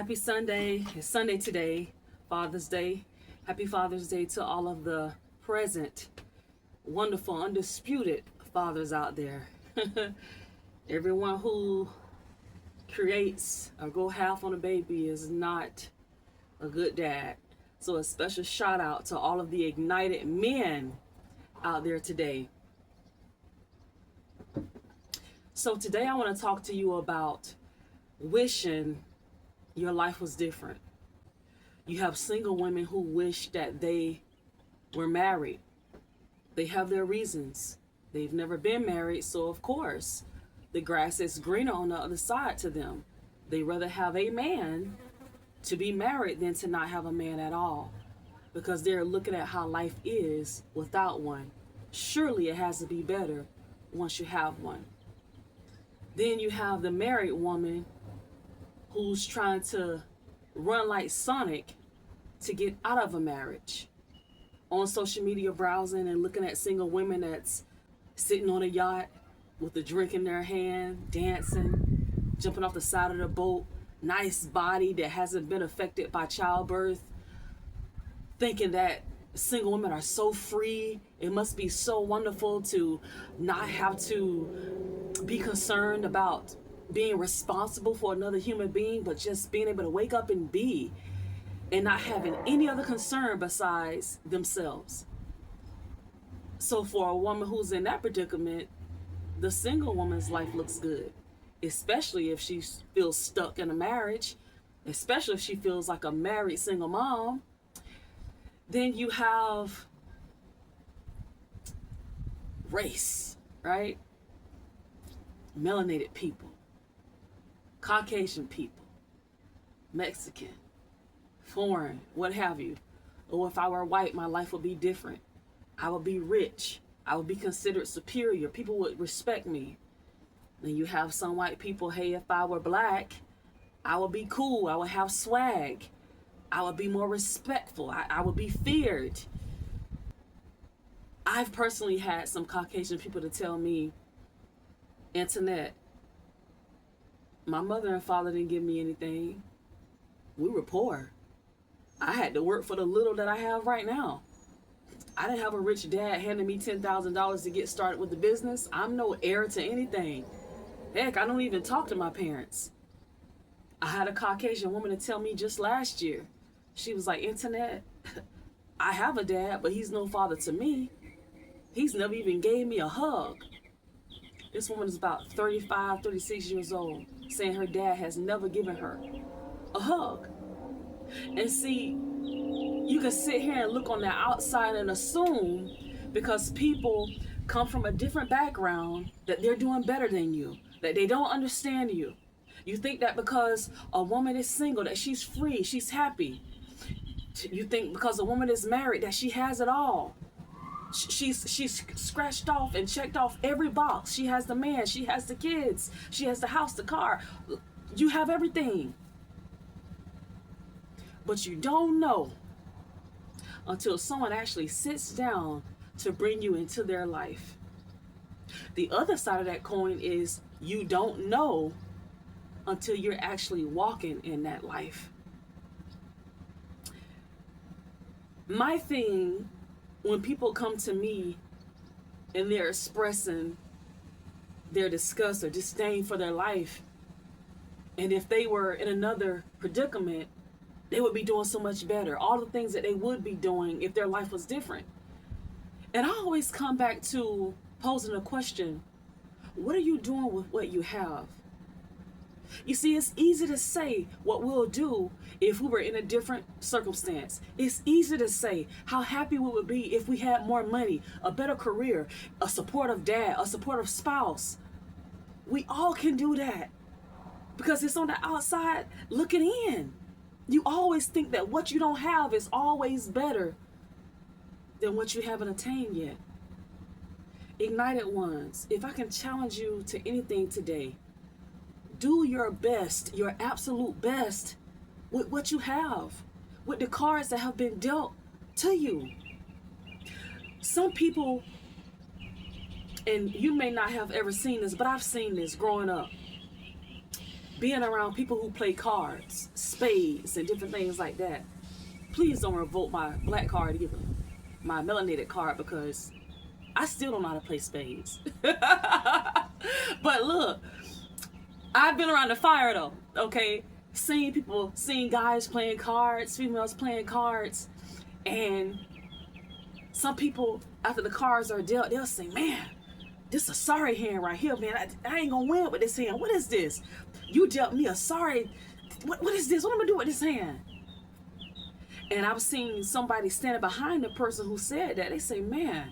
Happy Sunday. It's Sunday today, Father's Day. Happy Father's Day to all of the present, wonderful, undisputed fathers out there. Everyone who creates or go half on a baby is not a good dad. So a special shout out to all of the ignited men out there today. So today I want to talk to you about wishing your life was different. You have single women who wish that they were married. They have their reasons. They've never been married, so of course, the grass is greener on the other side to them. They rather have a man to be married than to not have a man at all, because they're looking at how life is without one. Surely it has to be better once you have one. Then you have the married woman who's trying to run like Sonic to get out of a marriage. On social media browsing and looking at single women that's sitting on a yacht with a drink in their hand, dancing, jumping off the side of the boat, nice body that hasn't been affected by childbirth, thinking that single women are so free. It must be so wonderful to not have to be concerned about being responsible for another human being, but just being able to wake up and be, and not having any other concern besides themselves. So for a woman who's in that predicament, the single woman's life looks good, especially if she feels stuck in a marriage, especially if she feels like a married single mom. Then you have race, right? Melanated people, Caucasian people, Mexican, foreign, what have you. Or if I were white, my life would be different. I would be rich. I would be considered superior. People would respect me. Then you have some white people, hey, if I were black, I would be cool. I would have swag. I would be more respectful. I would be feared. I've personally had some Caucasian people to tell me, Antoinette, my mother and father didn't give me anything. We were poor. I had to work for the little that I have right now. I didn't have a rich dad handing me $10,000 to get started with the business. I'm no heir to anything. Heck, I don't even talk to my parents. I had a Caucasian woman to tell me just last year. She was like, Antoinette, I have a dad, but he's no father to me. He's never even gave me a hug. This woman is about 35, 36 years old, saying her dad has never given her a hug. And see, you can sit here and look on the outside and assume because people come from a different background that they're doing better than you, that they don't understand you. You think that because a woman is single, that she's free, she's happy. You think because a woman is married that she has it all. She's scratched off and checked off every box. She has the man, she has the kids, she has the house, the car. You have everything. But you don't know until someone actually sits down to bring you into their life. The other side of that coin is you don't know until you're actually walking in that life. My thing, when people come to me and they're expressing their disgust or disdain for their life, and if they were in another predicament, they would be doing so much better. All the things that they would be doing if their life was different. And I always come back to posing a question, what are you doing with what you have? You see, it's easy to say what we'll do if we were in a different circumstance. It's easy to say how happy we would be if we had more money, a better career, a supportive dad, a supportive spouse. We all can do that because it's on the outside looking in. You always think that what you don't have is always better than what you haven't attained yet. Ignited ones, if I can challenge you to anything today, do your best, your absolute best with what you have, with the cards that have been dealt to you. Some people, and you may not have ever seen this, but I've seen this growing up. being around people who play cards, spades, and different things like that. Please don't revoke my black card either, my melanated card, because I still don't know how to play spades. But look, I've been around the fire though, okay? Seeing guys playing cards, females playing cards, and some people, after the cards are dealt, they'll say, man, this is a sorry hand right here, man. I ain't gonna win with this hand. What is this? You dealt me a sorry. What is this? What am I gonna do with this hand? And I've seen somebody standing behind the person who said that. They say, man,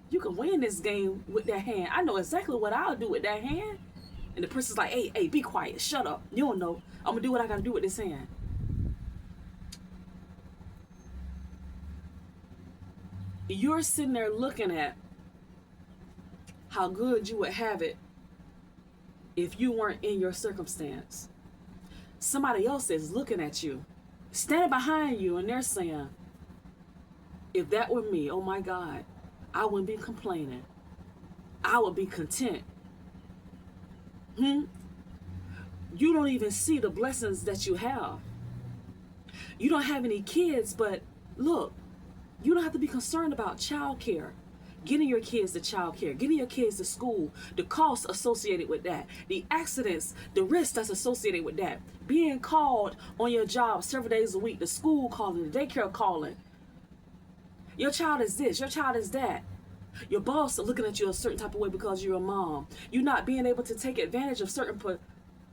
you can win this game with that hand. I know exactly what I'll do with that hand. And the person's like, hey, be quiet. Shut up. You don't know. I'm gonna do what I gotta do with this hand. You're sitting there looking at how good you would have it if you weren't in your circumstance. Somebody else is looking at you, standing behind you, and they're saying, if that were me, oh my God, I wouldn't be complaining. I would be content. You don't even see the blessings that you have. You don't have any kids, but look, you don't have to be concerned about child care. Getting your kids to child care, getting your kids to school, the costs associated with that, the accidents, the risk that's associated with that, being called on your job several days a week, the school calling, the daycare calling. Your child is this, your child is that. Your boss is looking at you a certain type of way because you're a mom. You're not being able to take advantage of certain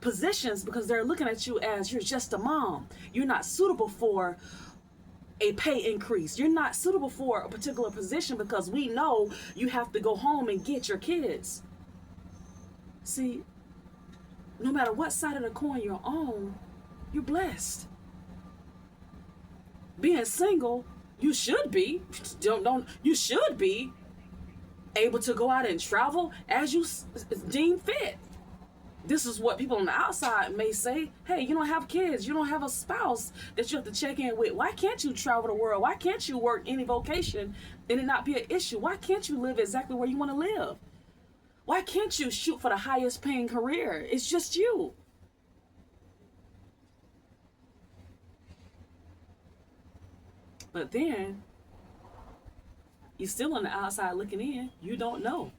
positions because they're looking at you as you're just a mom. You're not suitable for a pay increase. You're not suitable for a particular position because we know you have to go home and get your kids. See, no matter what side of the coin you're on, you're blessed. Being single, you should be. You should be able to go out and travel as you deem fit. This is what people on the outside may say. Hey, you don't have kids. You don't have a spouse that you have to check in with. Why can't you travel the world? Why can't you work any vocation and it not be an issue? Why can't you live exactly where you want to live? Why can't you shoot for the highest paying career? It's just you. But then, you're still on the outside looking in. You don't know.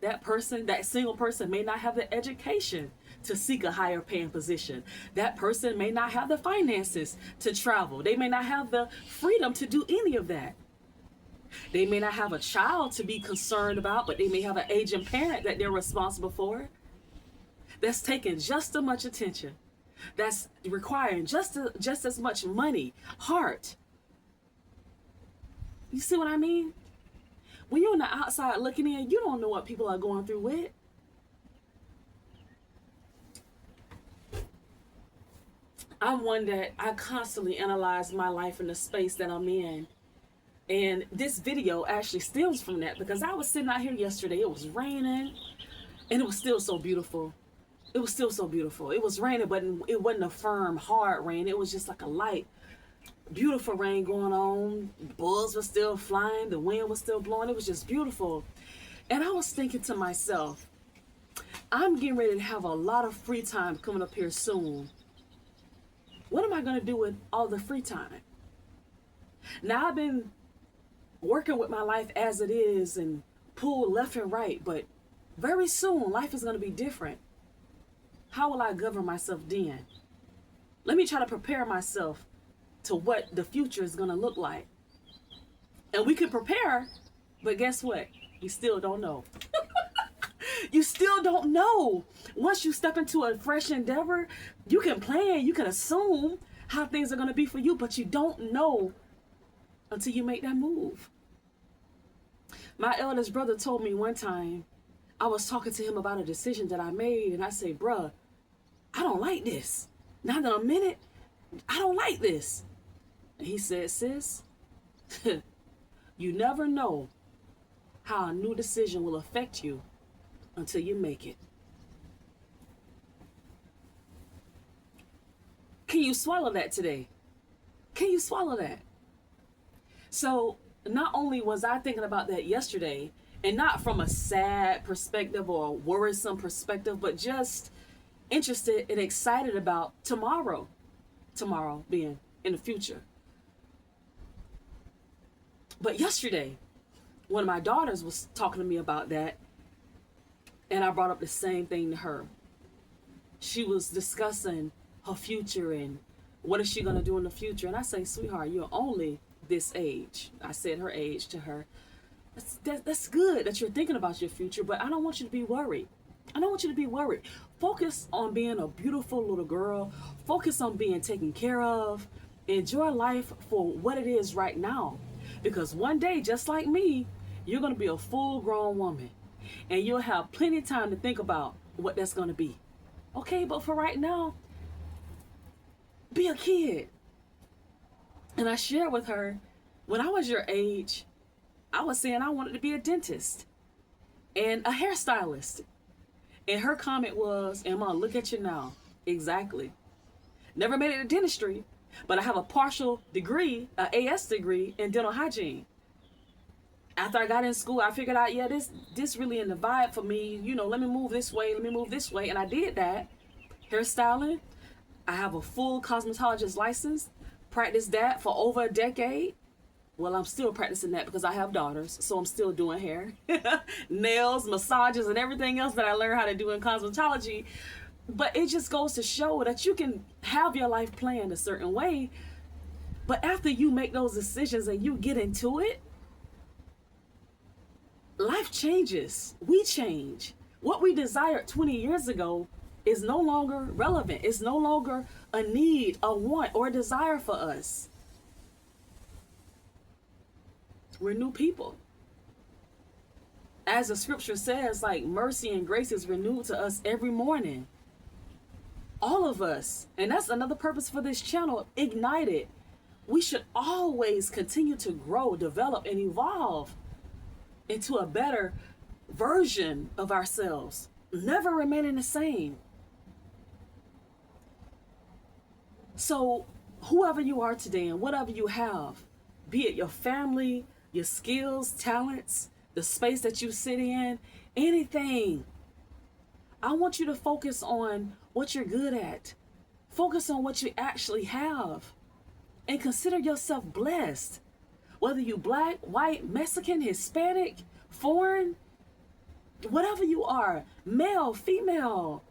That person, that single person may not have the education to seek a higher paying position. That person may not have the finances to travel. They may not have the freedom to do any of that. They may not have a child to be concerned about, but they may have an aging parent that they're responsible for. That's taking just as much attention. That's requiring just as much money, heart. You see what I mean? When you're on the outside looking in, you don't know what people are going through with. I'm one that I constantly analyze my life in the space that I'm in. And this video actually stems from that because I was sitting out here yesterday. It was raining and it was still so beautiful. It was still so beautiful. It was raining, but it wasn't a firm, hard rain. It was just like a light, beautiful rain going on. Bugs were still flying. The wind was still blowing. It was just beautiful. And I was thinking to myself, I'm getting ready to have a lot of free time coming up here soon. What am I going to do with all the free time? Now, I've been working with my life as it is and pulled left and right, but very soon life is going to be different. How will I govern myself then? Let me try to prepare myself to what the future is going to look like. And we can prepare, but guess what? You still don't know. You still don't know. Once you step into a fresh endeavor, you can plan, you can assume how things are going to be for you, but you don't know until you make that move. My eldest brother told me one time, I was talking to him about a decision that I made, and I said, bruh, I don't like this. Now that I'm in it, I don't like this. And he said, sis, you never know how a new decision will affect you until you make it. Can you swallow that today? Can you swallow that? So not only was I thinking about that yesterday, and not from a sad perspective or a worrisome perspective, but just interested and excited about tomorrow being in the future. But yesterday, one of my daughters was talking to me about that, and I brought up the same thing to her. She was discussing her future and what is she going to do in the future. And I say, sweetheart, you're only this age. I said her age to her. That's good that you're thinking about your future, but I don't want you to be worried. I don't want you to be worried. Focus on being a beautiful little girl. Focus on being taken care of. Enjoy life for what it is right now. Because one day, just like me, you're going to be a full-grown woman. And you'll have plenty of time to think about what that's going to be. Okay, but for right now, be a kid. And I shared with her, when I was your age, I was saying I wanted to be a dentist and a hairstylist. And her comment was, Emma, look at you now. Exactly. Never made it to dentistry, but I have a partial degree, an AS degree in dental hygiene. After I got in school, I figured out, yeah, this really in the vibe for me. You know, let me move this way, and I did that. Hairstyling. I have a full cosmetologist license. Practiced that for over a decade. Well, I'm still practicing that because I have daughters, so I'm still doing hair, nails, massages, and everything else that I learned how to do in cosmetology. But it just goes to show that you can have your life planned a certain way, but after you make those decisions and you get into it, life changes. We change. What we desired 20 years ago is no longer relevant. It's no longer a need, a want, or a desire for us. We're new people. As the scripture says, like, mercy and grace is renewed to us every morning. All of us. And that's another purpose for this channel, Ignited. We should always continue to grow, develop, and evolve into a better version of ourselves, never remaining the same. So whoever you are today and whatever you have, be it your family, your skills, talents, the space that you sit in, anything, I want you to focus on what you're good at. Focus on what you actually have and consider yourself blessed. Whether you black, white, Mexican, Hispanic, foreign, whatever you are, male, female,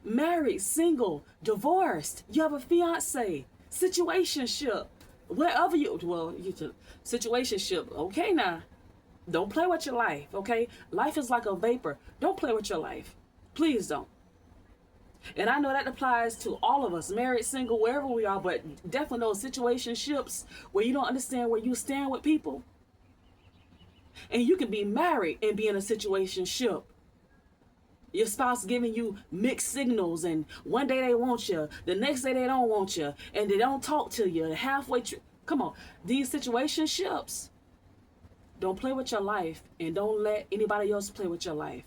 married, single, divorced, you have a fiance, situationship, wherever situationship, okay now, don't play with your life, okay? Life is like a vapor. Don't play with your life. Please don't. And I know that applies to all of us, married, single, wherever we are, but definitely those situationships where you don't understand where you stand with people. And you can be married and be in a situationship. Your spouse giving you mixed signals, and one day they want you, the next day they don't want you, and they don't talk to you halfway. Come on, these situationships. Don't play with your life, and don't let anybody else play with your life.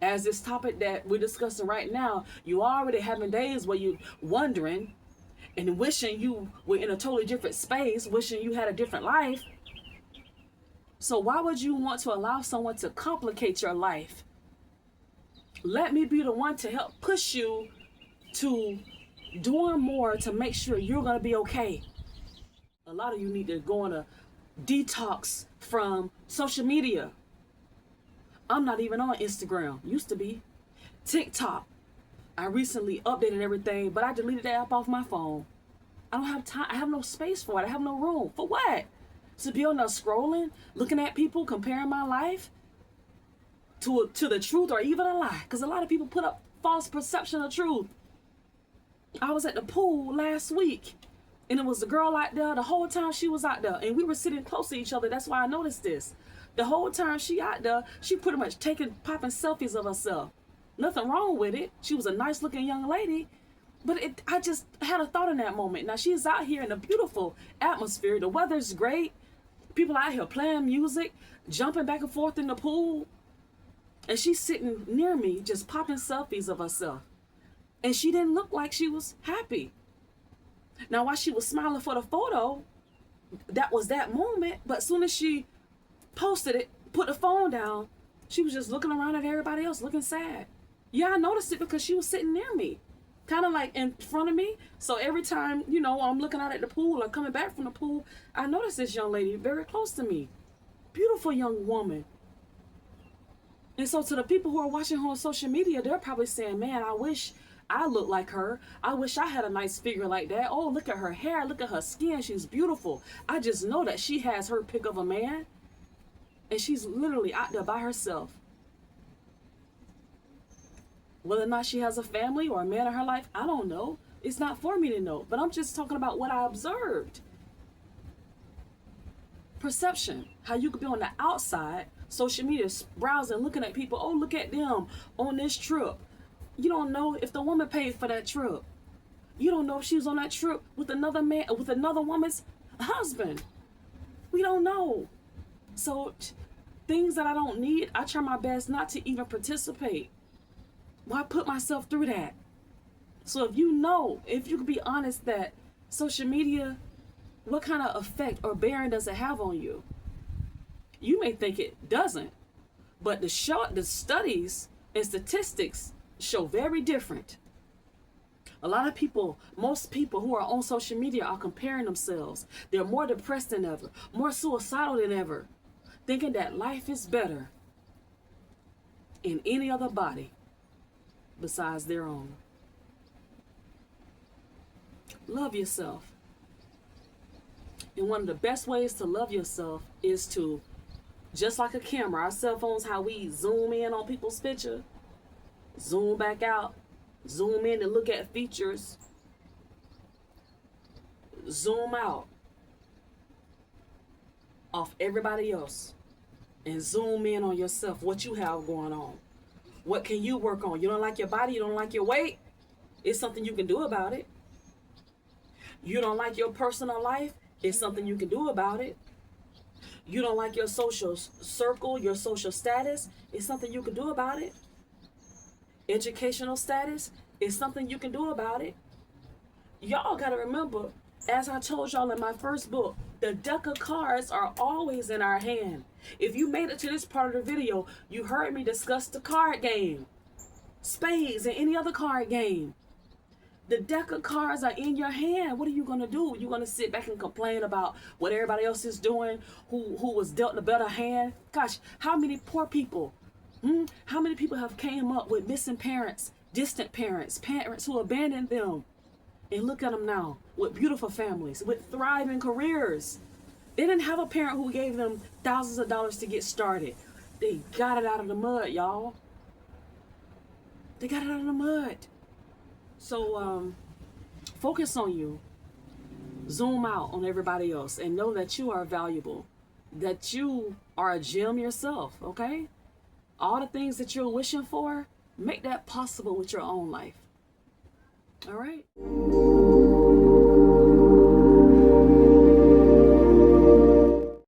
As this topic that we're discussing right now, you already having days where you're wondering and wishing you were in a totally different space, wishing you had a different life. So why would you want to allow someone to complicate your life? Let me be the one to help push you to doing more to make sure you're going to be okay. A lot of you need to go on a detox from social media. I'm not even on Instagram. Used to be. TikTok. I recently updated everything, but I deleted the app off my phone. I don't have time. I have no space for it. I have no room. For what? To be on there scrolling, looking at people, comparing my life to the truth or even a lie. Because a lot of people put up false perception of truth. I was at the pool last week, and it was a girl out there. The whole time she was out there, and we were sitting close to each other. That's why I noticed this. The whole time she out there, she pretty much popping selfies of herself. Nothing wrong with it. She was a nice looking young lady, but I just had a thought in that moment. Now she's out here in a beautiful atmosphere. The weather's great. People out here playing music, jumping back and forth in the pool. And she's sitting near me, just popping selfies of herself. And she didn't look like she was happy. Now, while she was smiling for the photo, that was that moment. But as soon as she posted it, put the phone down, she was just looking around at everybody else, looking sad. Yeah, I noticed it because she was sitting near me, kind of like in front of me. So every time, you know, I'm looking out at the pool or coming back from the pool, I noticed this young lady very close to me. Beautiful young woman. And so to the people who are watching her on social media, they're probably saying, man, I wish I looked like her. I wish I had a nice figure like that. Oh, look at her hair. Look at her skin. She's beautiful. I just know that she has her pick of a man. And she's literally out there by herself. Whether or not she has a family or a man in her life, I don't know. It's not for me to know. But I'm just talking about what I observed. Perception. How you could be on the outside, social media, browsing, looking at people. Oh, look at them on this trip. You don't know if the woman paid for that trip. You don't know if she was on that trip with another man, with another woman's husband. We don't know. So things that I don't need, I try my best not to even participate. Why put myself through that? So if you know, if you can be honest that social media, what kind of effect or bearing does it have on you? You may think it doesn't, but the studies and statistics show very different. A lot of people, most people who are on social media are comparing themselves. They're more depressed than ever, more suicidal than ever, thinking that life is better in any other body besides their own. Love yourself. And one of the best ways to love yourself is to, just like a camera, our cell phones, how we zoom in on people's picture, zoom back out, zoom in and look at features, zoom out off everybody else, and zoom in on yourself, what you have going on. What can you work on? You don't like your body, you don't like your weight, it's something you can do about it. You don't like your personal life, it's something you can do about it. You don't like your social circle, your social status, it's something you can do about it. Educational status, it's something you can do about it. Y'all gotta remember, as I told y'all in my first book, the deck of cards are always in our hand. If you made it to this part of the video, you heard me discuss the card game, spades, and any other card game. The deck of cards are in your hand. What are you gonna do? You're gonna sit back and complain about what everybody else is doing, who was dealt a better hand? Gosh, how many poor people, how many people have came up with missing parents, distant parents, parents who abandoned them? And look at them now with beautiful families, with thriving careers. They didn't have a parent who gave them thousands of dollars to get started. They got it out of the mud, y'all. They got it out of the mud. So focus on you. Zoom out on everybody else and know that you are valuable, that you are a gem yourself, okay? All the things that you're wishing for, make that possible with your own life. All right?